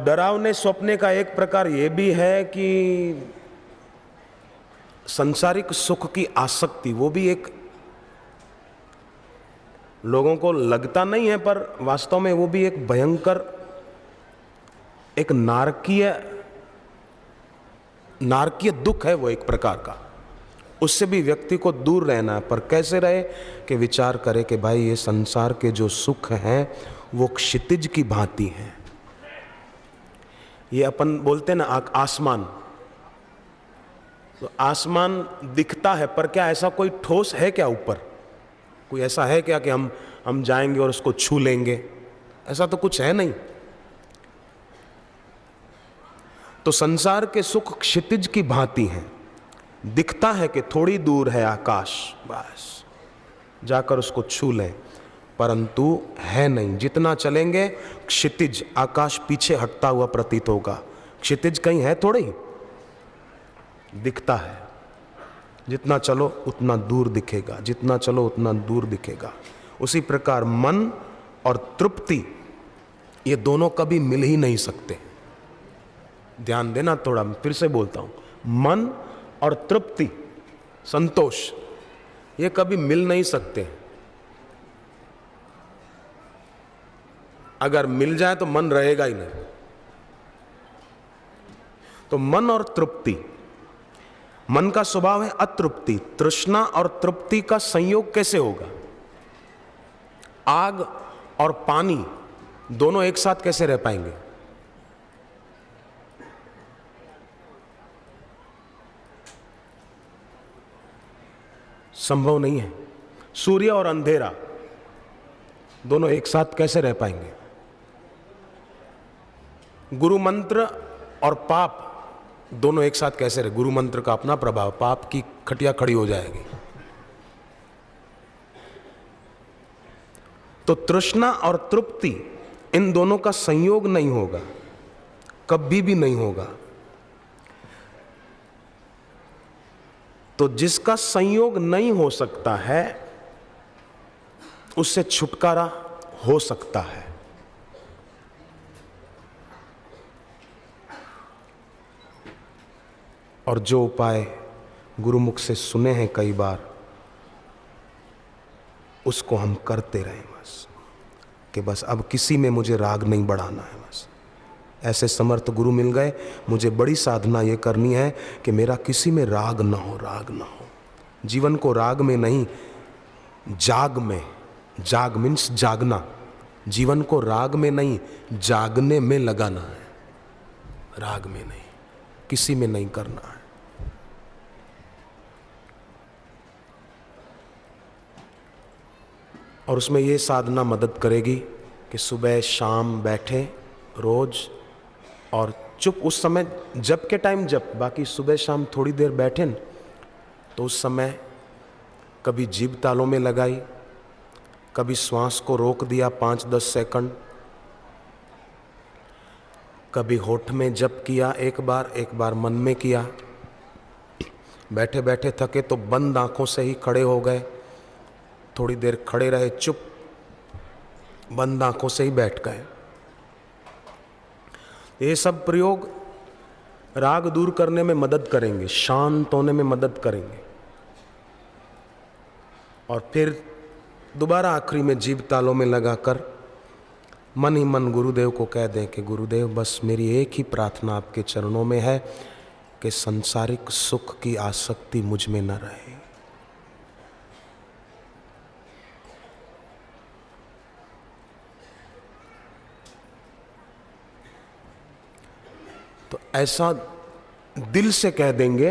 डरावने स्वप्ने का एक प्रकार ये भी है कि संसारिक सुख की आसक्ति, वो भी एक लोगों को लगता नहीं है पर वास्तव में वो भी एक भयंकर, एक नारकीय दुख है वो एक प्रकार का। उससे भी व्यक्ति को दूर रहना है, पर कैसे रहे कि विचार करे कि भाई ये संसार के जो सुख हैं वो क्षितिज की भांति हैं। ये अपन बोलते हैं ना आसमान, तो आसमान दिखता है पर क्या ऐसा कोई ठोस है क्या ऊपर? कोई ऐसा है क्या कि हम जाएंगे और उसको छू लेंगे? ऐसा तो कुछ है नहीं। तो संसार के सुख क्षितिज की भांति हैं। दिखता है कि थोड़ी दूर है आकाश, बस जाकर उसको छू लें, परंतु है नहीं। जितना चलेंगे क्षितिज, आकाश पीछे हटता हुआ प्रतीत होगा। क्षितिज कहीं है थोड़ी, दिखता है। जितना चलो उतना दूर दिखेगा, जितना चलो उतना दूर दिखेगा। उसी प्रकार मन और तृप्ति, ये दोनों कभी मिल ही नहीं सकते। ध्यान देना थोड़ा, फिर से बोलता हूं, मन और तृप्ति, संतोष, ये कभी मिल नहीं सकते। अगर मिल जाए तो मन रहेगा ही नहीं। तो मन और तृप्ति, मन का स्वभाव है अतृप्ति। तृष्णा और तृप्ति का संयोग कैसे होगा? आग और पानी दोनों एक साथ कैसे रह पाएंगे? संभव नहीं है। सूर्य और अंधेरा दोनों एक साथ कैसे रह पाएंगे? गुरु मंत्र और पाप दोनों एक साथ कैसे रहे? गुरु मंत्र का अपना प्रभाव, पाप की खटिया खड़ी हो जाएगी। तो तृष्णा और तृप्ति, इन दोनों का संयोग नहीं होगा, कभी भी नहीं होगा। तो जिसका संयोग नहीं हो सकता है उससे छुटकारा हो सकता है। और जो उपाय गुरुमुख से सुने हैं कई बार, उसको हम करते रहें बस, कि बस अब किसी में मुझे राग नहीं बढ़ाना है। बस ऐसे समर्थ गुरु मिल गए, मुझे बड़ी साधना ये करनी है कि मेरा किसी में राग ना हो, राग ना हो। जीवन को राग में नहीं, जाग में, जाग मीन्स जागना, जीवन को राग में नहीं जागने में लगाना है, राग में नहीं, किसी में नहीं करना है। और उसमें ये साधना मदद करेगी कि सुबह शाम बैठे रोज, और चुप उस समय जप के टाइम जप, बाकी सुबह शाम थोड़ी देर बैठे न, तो उस समय कभी जीभ तालों में लगाई, कभी श्वास को रोक दिया 5-10 सेकंड, कभी होठ में जप किया एक बार मन में किया। बैठे बैठे थके तो बंद आंखों से ही खड़े हो गए, थोड़ी देर खड़े रहे चुप, बंद आंखों से ही बैठ गए। ये सब प्रयोग राग दूर करने में मदद करेंगे, शांत होने में मदद करेंगे। और फिर दोबारा आखिरी में जीभ तालों में लगाकर मन ही मन गुरुदेव को कह दें कि गुरुदेव बस मेरी एक ही प्रार्थना आपके चरणों में है कि संसारिक सुख की आसक्ति मुझ में न रहे। तो ऐसा दिल से कह देंगे,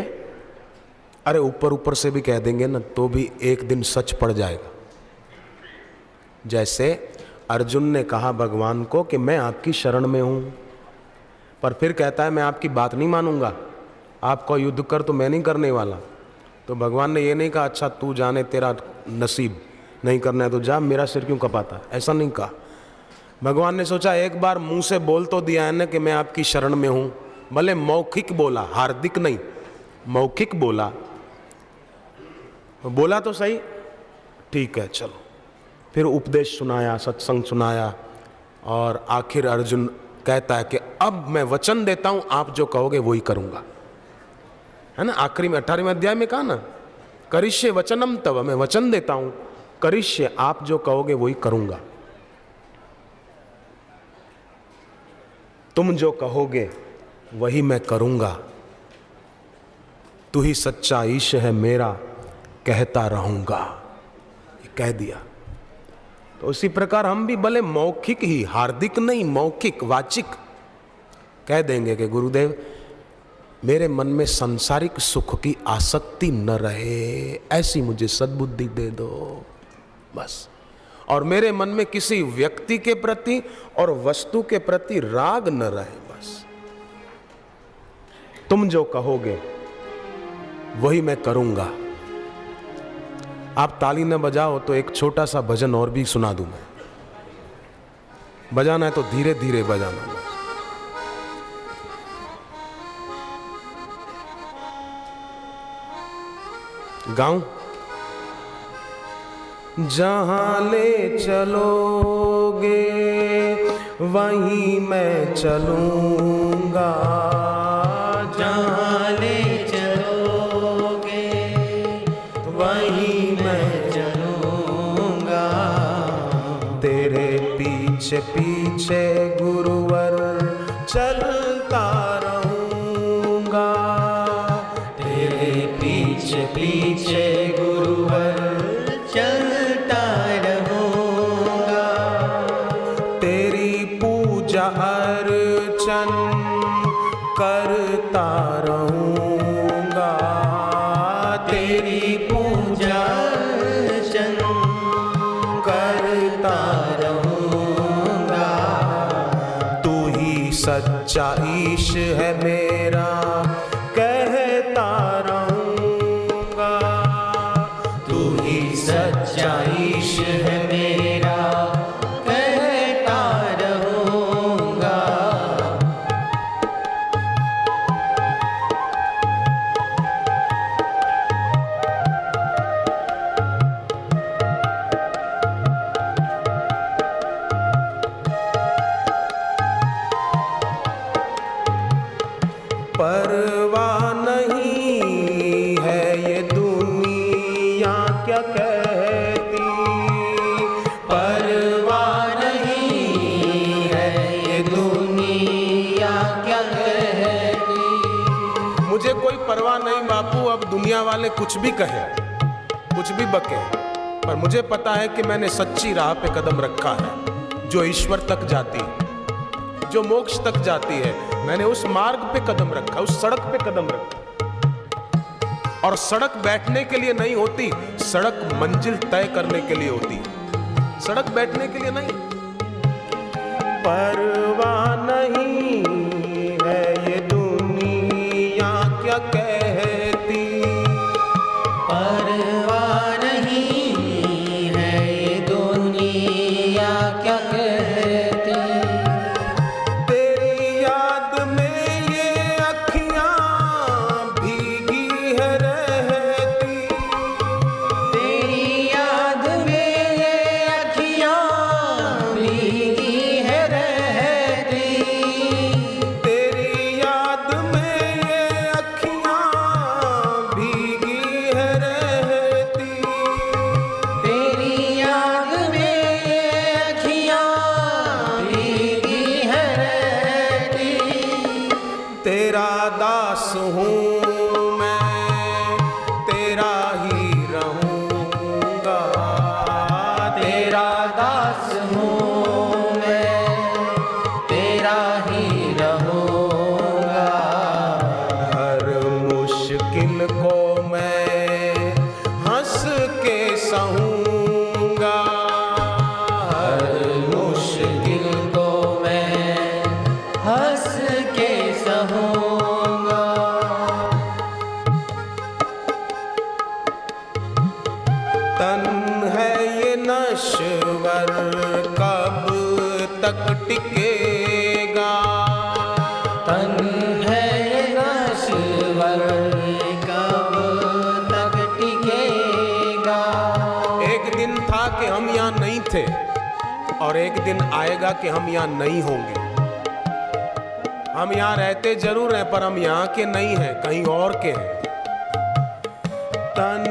अरे ऊपर ऊपर से भी कह देंगे ना तो भी एक दिन सच पड़ जाएगा। जैसे अर्जुन ने कहा भगवान को कि मैं आपकी शरण में हूं, पर फिर कहता है मैं आपकी बात नहीं मानूंगा, आपको युद्ध कर तो मैं नहीं करने वाला। तो भगवान ने ये नहीं कहा अच्छा तू जाने तेरा नसीब, नहीं करना है तो जा, मेरा सिर क्यों कपाता, ऐसा नहीं कहा। भगवान ने सोचा एक बार मुंह से बोल तो दिया है ना कि मैं आपकी शरण में हूं, भले मौखिक बोला, हार्दिक नहीं, मौखिक बोला, बोला तो सही, ठीक है चलो। फिर उपदेश सुनाया, सत्संग सुनाया, और आखिर अर्जुन कहता है कि अब मैं वचन देता हूं, आप जो कहोगे वही करूंगा, है ना। आखिरी में 18वें अध्याय में कहा ना, करिष्ये वचनम तव, मैं वचन देता हूं, करिष्ये, आप जो कहोगे वही करूंगा। तुम जो कहोगे वही मैं करूंगा। तू ही सच्चा ईश है मेरा, कहता रहूंगा, ये कह दिया। तो उसी प्रकार हम भी भले मौखिक ही, हार्दिक नहीं, मौखिक वाचिक कह देंगे कि गुरुदेव मेरे मन में सांसारिक सुख की आसक्ति न रहे, ऐसी मुझे सद्बुद्धि दे दो बस। और मेरे मन में किसी व्यक्ति के प्रति और वस्तु के प्रति राग न रहे बस। तुम जो कहोगे वही मैं करूंगा। आप ताली न बजाओ तो एक छोटा सा भजन और भी सुना दूं मैं। बजाना है तो धीरे धीरे बजाना। गाऊं? जहां ले चलोगे वहीं मैं चलूंगा, जहां ले चलोगे वहीं मैं चलूंगा। तेरे पीछे पीछे गुरुवर चलता रहूंगा, तेरे पीछे पीछे गुरुवर चलता रहूंगा। तेरी पूजा अर्चन करता रहूंगा, तेरी पूजा अर्चन करता रहूंगा। तू ही सच्चा ईश है मेरा, कहता रहूंगा। तू ही सच्चा ईश है मेरा, कहता रहूंगा। परवाह नहीं है ये दुनिया क्या कहती, परवाह नहीं है ये दुनिया क्या कहती। मुझे कोई परवाह नहीं बापू, अब दुनिया वाले कुछ भी कहे, कुछ भी बके, पर मुझे पता है कि मैंने सच्ची राह पे कदम रखा है, जो ईश्वर तक जाती है, जो मोक्ष तक जाती है। मैंने उस मार्ग पे कदम रखा, उस सड़क पे कदम रखा। और सड़क बैठने के लिए नहीं होती, सड़क मंजिल तय करने के लिए होती, सड़क बैठने के लिए नहीं। परवाह नहीं है ये दुनिया क्या कहती, परवाह नहीं है ये दुनिया क्या कहती। तेरी याद में ये अखियां भीगी है रहती, तेरी याद में ये अखियां भीगी है रहती। तेरी याद में ये अखियां भीगी है रहती। तेरी याद में ये अखियां भीगी है रहती। तेरा दास हूँ मैं, तेरा ही रहूंगा, तेरा दास हूँ मैं, तेरा ही रहूंगा। हर मुश्किल को मैं हंस के सहूंगा, हर मुश्किल को मैं हंस के सहूंगा। तन है ये नश्वर कब तक टिकेगा, तन है ये नश्वर कब तक टिकेगा। एक दिन था कि हम यहाँ नहीं थे और एक दिन आएगा कि हम यहाँ नहीं होंगे। हम यहाँ रहते जरूर हैं पर हम यहाँ के नहीं हैं, कहीं और के हैं। तन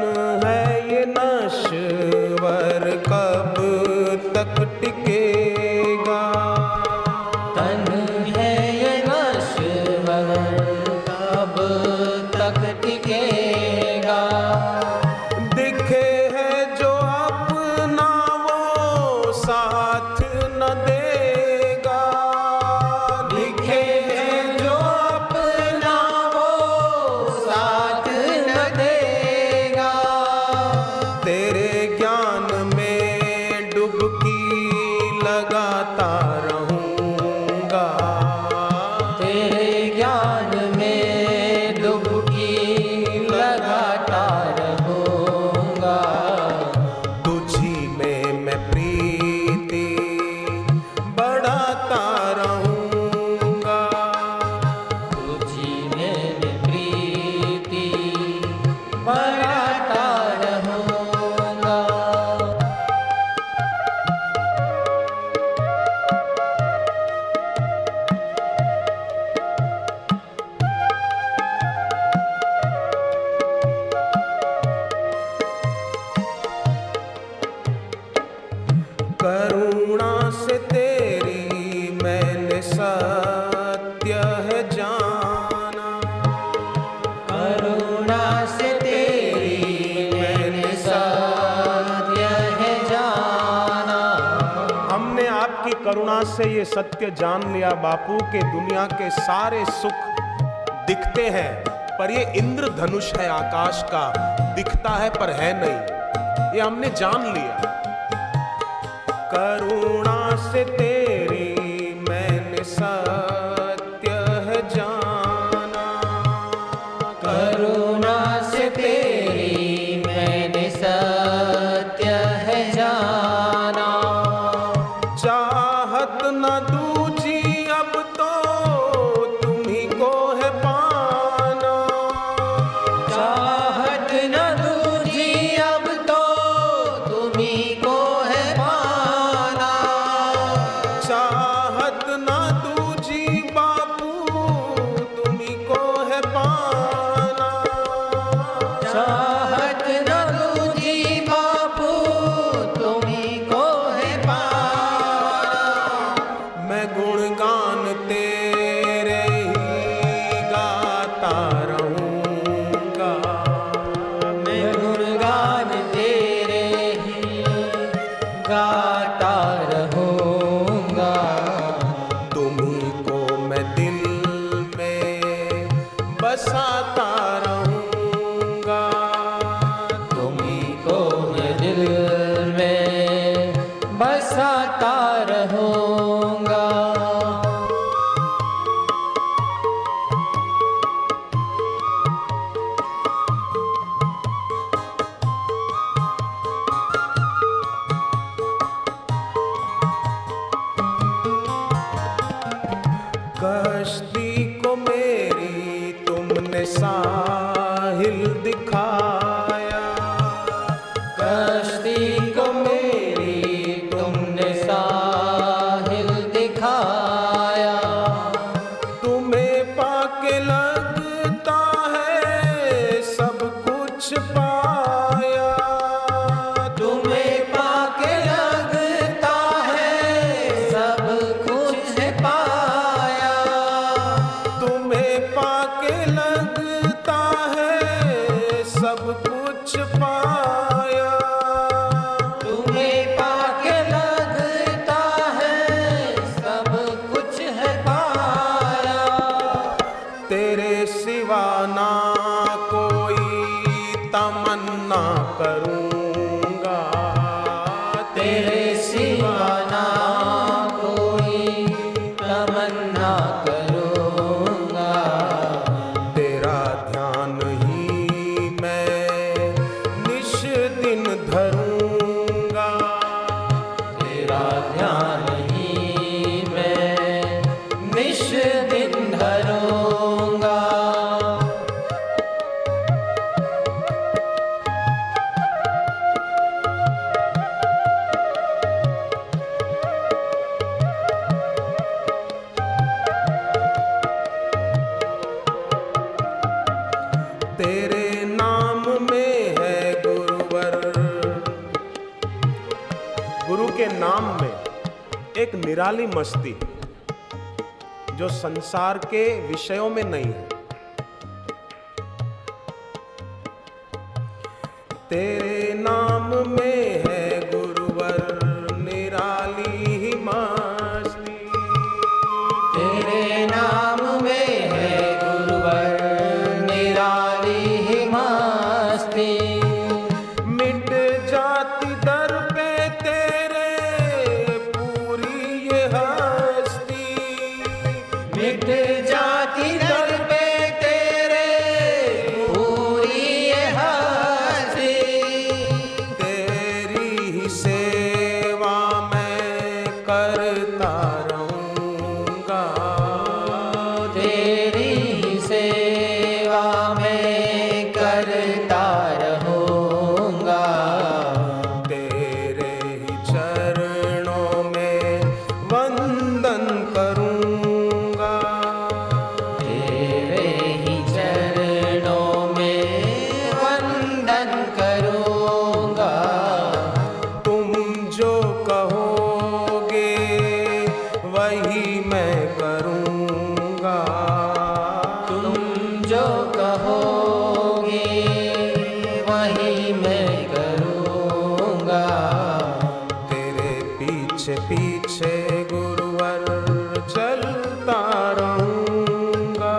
है ये नश्वर कब तक टिकेगा, तन है ये नश्वर कब तक टिकेगा। दिखे है जो अपना वो साथ न देगा, दिखे है जो अपना वो साथ न देगा। तेरे ज्ञान में डुबकी लगाता रहूंगा, तेरे ज्ञान में डुबकी लगाता रहूंगा। तुझी में मैं प्रीति बढ़ाता रहूंगा, तुझी में प्रीति बढ़ाता रहूंगा। करुणा से तेरी मैंने सत्य है जाना, करुणा से तेरी मैंने सत्य है जाना। हमने आपकी करुणा से ये सत्य जान लिया बापू के दुनिया के सारे सुख दिखते हैं पर ये इंद्रधनुष है आकाश का, दिखता है पर है नहीं, ये हमने जान लिया। करुणा से तेरी मैंने सत्य है जाना, करुणा से तेरी मैंने सत्य है जाना। चाहत न दूजी अब तो तुम्ही को है पाना, चाहत न दूजी अब तो तुम्ही को है पाना। चाहत न दूजी बापू तुम्ही को है पाना, चाहत न दूजी बापू तुम्ही को है पाना। मैं गुणगान तेरे ही गाता रहूंगा, मैं गुणगान तेरे ही गाता रहूंगा। तुम्ही को मैं दिल में बसाता रहूंगा, तुम्ही को मैं दिल में बसाता रहूंगा। कश्ती को मेरी तुमने साहिल दिखाया, कश्ती को मेरी तुमने साहिल दिखाया। तुम्हें पाके लगता है सब कुछ पाया, तुम्हें पाके लगता है सब कुछ पाया। तुम्हें पाके लगता है सब कुछ पाया, तुम्हें पाके लगता है सब कुछ है पाया। तेरे सिवा ना कोई तमन्ना करूंगा, तेरे सिवा ना कोई तमन्ना करूंगा। तेरा ध्यान ही मैं निश दिन धरूंगा, तेरा ध्यान ही मैं निश दिन धरूंगा। एक निराली मस्ती जो संसार के विषयों में नहीं है। तेरे नाम में है गुरुवर निराली ही मस्ती, तेरे नाम में है गुरुवर निराली ही मस्ती। मिट जाती दर पे तेरे पूरी ये हस्ती, मिट जाती दर पे तेरे पूरी ये हस्ती। तेरी ही सेवा मैं करता रहूंगा, तेरी ही सेवा मैं करता रहूंगा। तेरे ही चरणों में वंदन करूंगा, तेरे ही चरणों में वंदन करूंगा। तुम जो कहोगे वही मैं करूंगा, तुम जो कहोगे वही मैं करूंगा। तेरे पीछे पीछे गुरुवर चलता रहूंगा,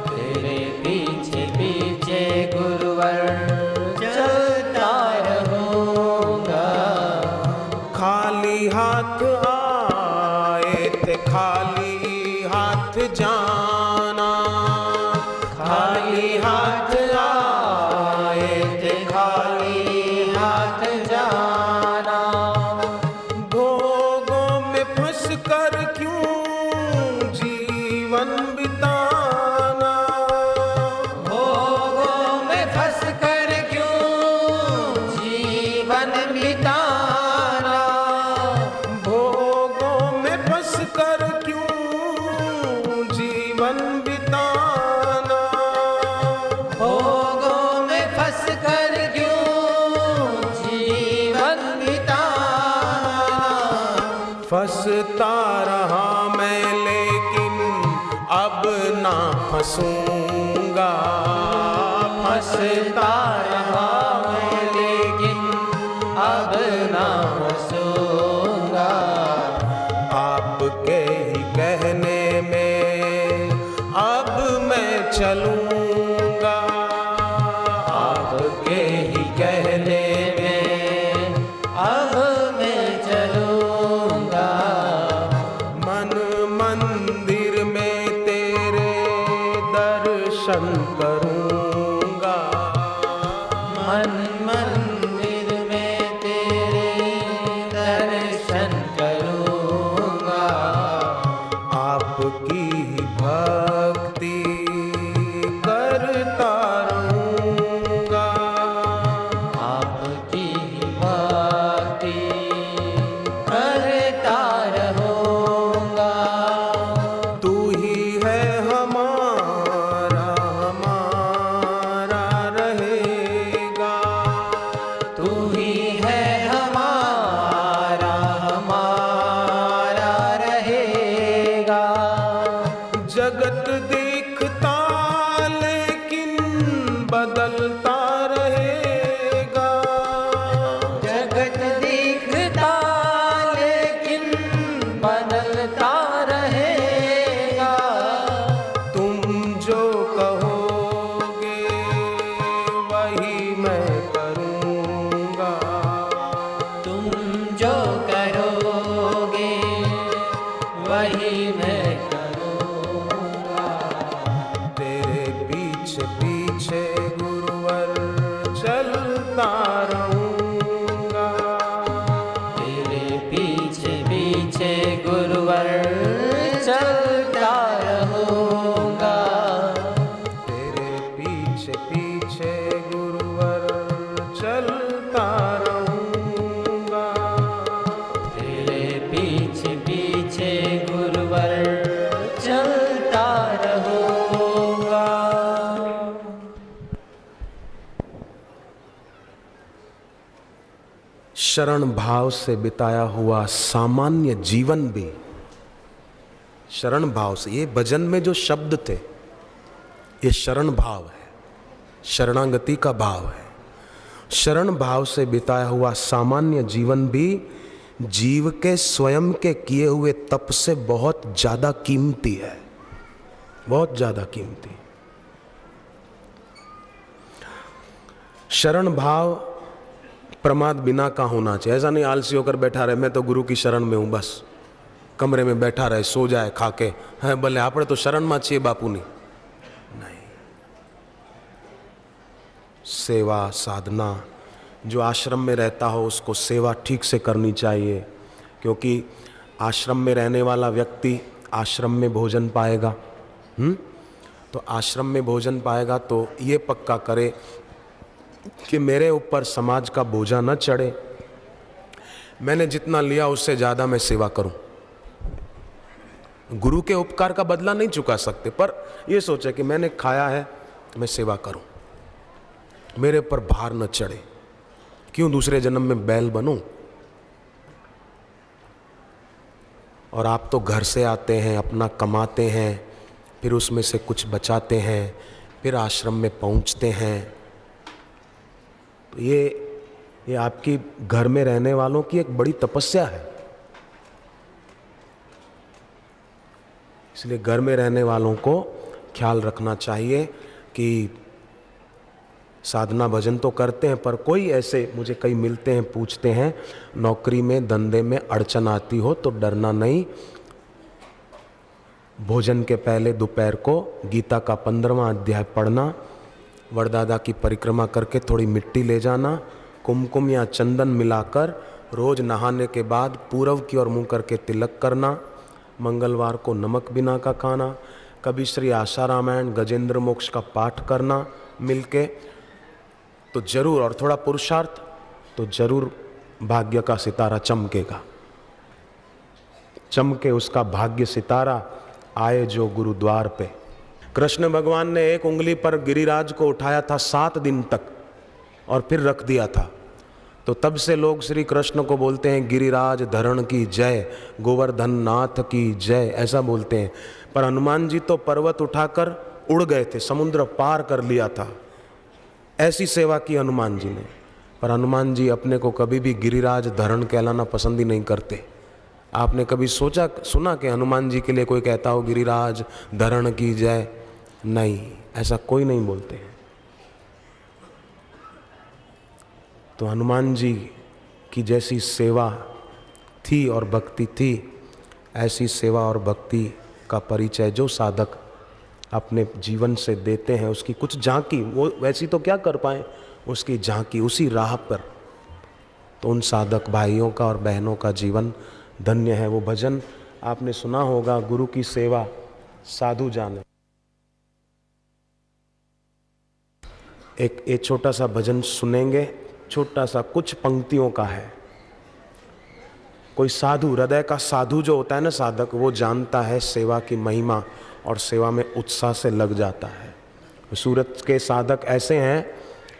तेरे पीछे पीछे गुरुवर चलता रहूंगा। खाली हाथ आए थे खाली हाथ जाना, खाली हाथ आए थे खाली हाथ जाना। भोगों में फंस कर क्यों जीवन बिताना, भोगों में फंस कर क्यों जीवन बिताना। भोगों में फंस कर क्यों जीवन बिताना, भोगों में फंस कर क्यों जीवन बिताना। फंसता रहा मैं लेकिन अब ना फंसूंगा, फंसता रहा मैं लेकिन अब ना फंसूंगा। आपके ही कहने में अब मैं चलूंगा, आपके ही कहने में अब मैं चलूंगा। मन मंदिर में तेरे दर्शन करूंगा, मन मंदिर में तेरे दर्शन करूंगा। आपकी ही भक्ति करता रहूंगा, आपकी ही भक्ति करता रहूंगा। तू ही है हमारा हमारा रहेगा, तू ही है हमारा हमारा रहेगा। जगत दिखता लेकिन बदलता रहेगा, जगत दिखता लेकिन बदलता रहेगा। तुम जो कहोगे वही मैं करूंगा, तुम जो करोगे वही मैं करूंगा। तेरे पीछे पीछे गुरुवर शरण भाव से बिताया हुआ सामान्य जीवन भी, शरण भाव से, ये भजन में जो शब्द थे ये शरण भाव है, शरणागति का भाव है। शरण भाव से बिताया हुआ सामान्य जीवन भी जीव के स्वयं के किए हुए तप से बहुत ज्यादा कीमती है, बहुत ज्यादा कीमती। शरण भाव प्रमाद बिना का होना चाहिए। ऐसा नहीं आलसी होकर बैठा रहे, मैं तो गुरु की शरण में हूं, बस कमरे में बैठा रहे, सो जाए खा के, है भले आपने तो शरण में छिए बापूनी। नहीं, सेवा साधना, जो आश्रम में रहता हो उसको सेवा ठीक से करनी चाहिए, क्योंकि आश्रम में रहने वाला व्यक्ति आश्रम में भोजन पाएगा। तो आश्रम में भोजन पाएगा तो ये पक्का करे कि मेरे ऊपर समाज का बोझा न चढ़े, मैंने जितना लिया उससे ज़्यादा मैं सेवा करूं। गुरु के उपकार का बदला नहीं चुका सकते, पर यह सोचे कि मैंने खाया है मैं सेवा करूं, मेरे ऊपर भार न चढ़े, क्यों दूसरे जन्म में बैल बनूं। और आप तो घर से आते हैं, अपना कमाते हैं, फिर उसमें से कुछ बचाते हैं, फिर आश्रम में पहुंचते हैं। तो ये आपकी घर में रहने वालों की एक बड़ी तपस्या है। इसलिए घर में रहने वालों को ख्याल रखना चाहिए कि साधना भजन तो करते हैं, पर कोई ऐसे मुझे कई मिलते हैं, पूछते हैं नौकरी में धंधे में अड़चन आती हो तो डरना नहीं, भोजन के पहले दोपहर को गीता का 15वां अध्याय पढ़ना, वरदादा की परिक्रमा करके थोड़ी मिट्टी ले जाना, कुमकुम या चंदन मिलाकर रोज नहाने के बाद पूरब की ओर मुंह करके तिलक करना, मंगलवार को नमक बिना का खाना, कभी श्री आशा रामायण गजेंद्र मोक्ष का पाठ करना मिलके, तो जरूर, और थोड़ा पुरुषार्थ तो जरूर भाग्य का सितारा चमकेगा। चमके उसका भाग्य सितारा, आए जो गुरुद्वार पे। कृष्ण भगवान ने एक उंगली पर गिरिराज को उठाया था 7 दिन तक और फिर रख दिया था, तो तब से लोग श्री कृष्ण को बोलते हैं गिरिराज धरण की जय, गोवर्धन नाथ की जय, ऐसा बोलते हैं। पर हनुमान जी तो पर्वत उठाकर उड़ गए थे, समुद्र पार कर लिया था, ऐसी सेवा की हनुमान जी ने। पर हनुमान जी अपने को कभी भी गिरिराज धरण कहलाना पसंद ही नहीं करते। आपने कभी सोचा सुना कि हनुमान जी के लिए कोई कहता हो गिरिराज धरण की जय? नहीं, ऐसा कोई नहीं बोलते हैं। तो हनुमान जी की जैसी सेवा थी और भक्ति थी, ऐसी सेवा और भक्ति का परिचय जो साधक अपने जीवन से देते हैं, उसकी कुछ झांकी, वो वैसी तो क्या कर पाए, उसकी झांकी उसी राह पर, तो उन साधक भाइयों का और बहनों का जीवन धन्य है। वो भजन आपने सुना होगा, गुरु की सेवा साधु जाने। एक छोटा सा भजन सुनेंगे, छोटा सा, कुछ पंक्तियों का है। कोई साधु, हृदय का साधु जो होता है ना साधक, वो जानता है सेवा की महिमा और सेवा में उत्साह से लग जाता है। सूरत के साधक ऐसे हैं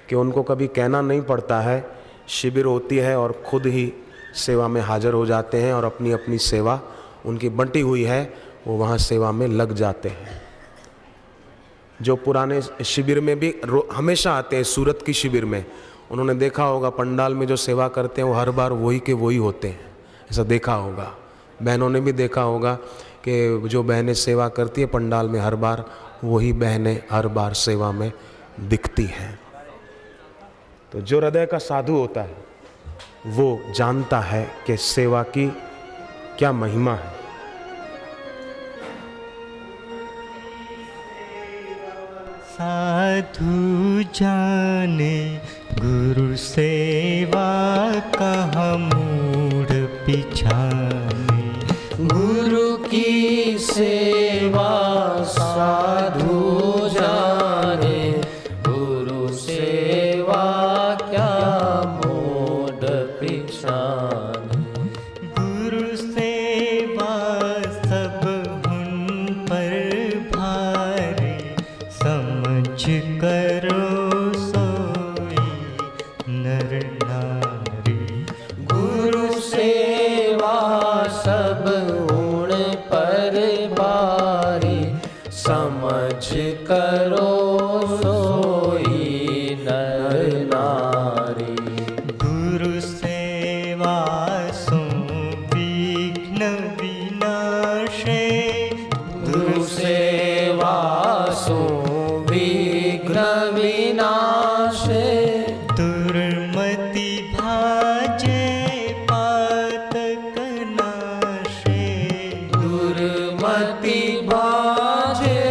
कि उनको कभी कहना नहीं पड़ता है, शिविर होती है और खुद ही सेवा में हाजिर हो जाते हैं और अपनी अपनी सेवा उनकी बंटी हुई है, वो वहाँ सेवा में लग जाते हैं। जो पुराने शिविर में भी हमेशा आते हैं, सूरत की शिविर में, उन्होंने देखा होगा पंडाल में जो सेवा करते हैं वो हर बार वही के वही होते हैं, ऐसा देखा होगा। बहनों ने भी देखा होगा कि जो बहनें सेवा करती है पंडाल में, हर बार वही बहनें हर बार सेवा में दिखती हैं। तो जो हृदय का साधु होता है वो जानता है कि सेवा की क्या महिमा है। साधु जाने गुरु सेवा कहाँ मूढ़ पिछाने, गुरु की सेवा साधु जाने, गुरु सेवा क्या मोड़ पिछाने। गुरु सेवा सब हुन पर भारी, समझ करो सोई नर नारी। नर नारी। गुरु सेवा सो विघ्न विनाशे, गुरु सेवा सो विघ्न विनाशे, दुर्मति भाजे पातक नाशे, दुर्मति भाजे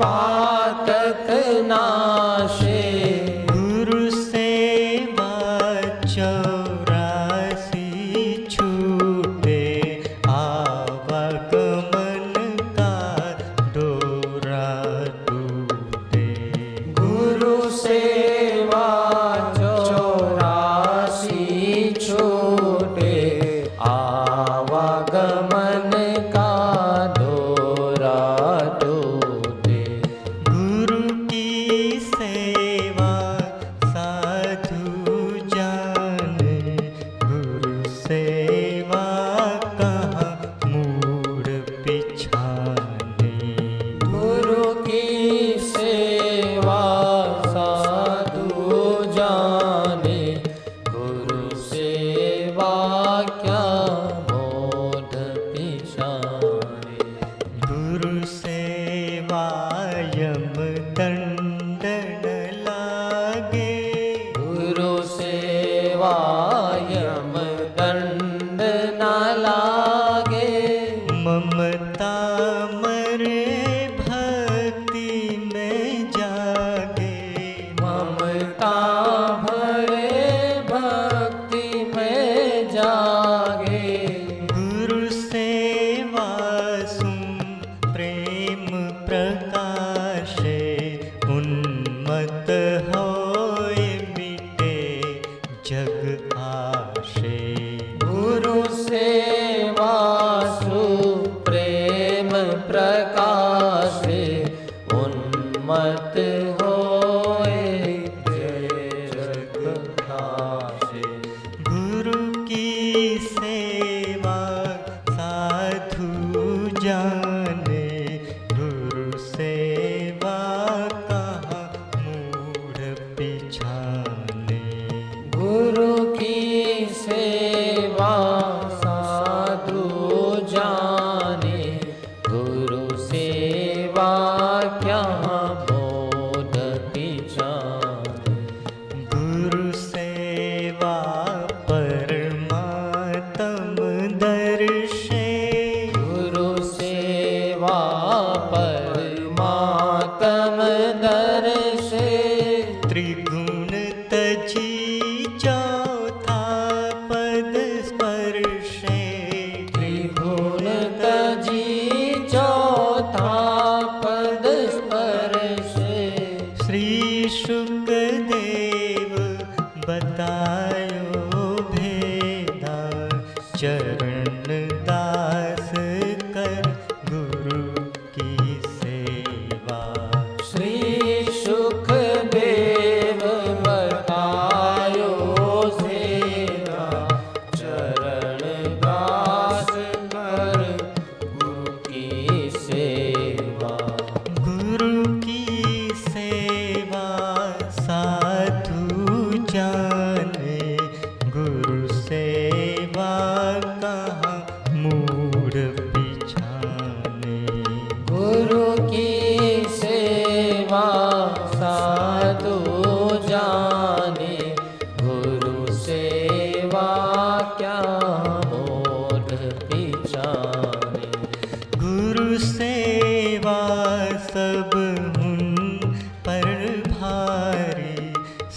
पातक नाशे। गुरु सेवा 84 छूटे, आवागमन का डोरा टूटे। गुरु सेवा 84 छूटे, आवागमन का डोरा टूटे। गुरु की सेवा साधु जाने, गुरु सेवा कहाँ मूड पिछाने। गुरु की सेवा साधु जाने, गुरु सेवा क्या मोढ़ पिछाने। गुरु सेवा यम दंड न लागे, गुरु सेवा यम दंड न लागे, ममता मरे भक्ति में जागे। ममता भरे भक्ति में जागे। गुरु सेवा सुन प्रेम प्रकाशे, उन्मत्त होए मिटे जग आशे। गुरु सेवा सुप्रेम प्रकाशे, उन्मत्त होए जग नाशे। गुरु की सेवा साधु जाने, गुरु सेवा कहाँ मूढ़ पिछाने। गुरु की सेवा साधु जाने, गुरु सेवा क्या मोढ़ पिछाने। गुरु सेवा परमात्म दर्शे, गुरु सेवा परमात्म दर्शे, त्रिगुण तजी चौथा पद स्पर्शे। त्रिगुण तजी चौथा पद स्पर्शे। श्री शुकदेव बतायो भेदा, चरण दास कर गुरु की सेवा। श्री सुखदेव बतायो सेवा, चरण दास कर गुरु की सेवा। गुरु की सेवा साधु जाने, गुरु सेवा कहाँ मूढ़ पिछाने। गुरु की सेवा साधु जाने, गुरु सेवा क्या मोढ़ पिछाने। गुरु सेवा सब हुन पर भारी,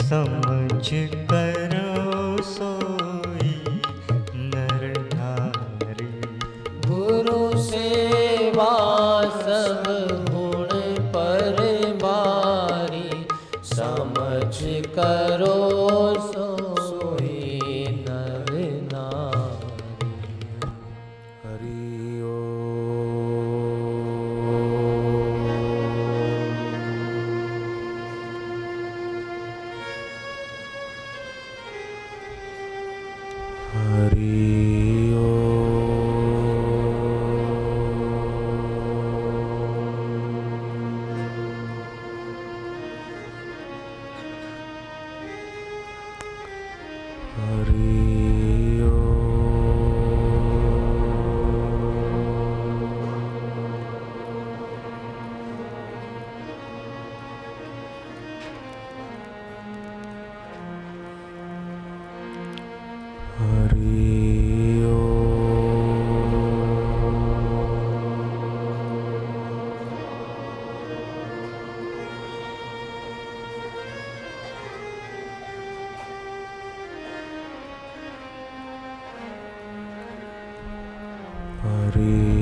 समझ करो सोई नर नारी। गुरु सेवा सब गुण पर बारी, समझ करो सोई नर नारी। हरि हरि हरि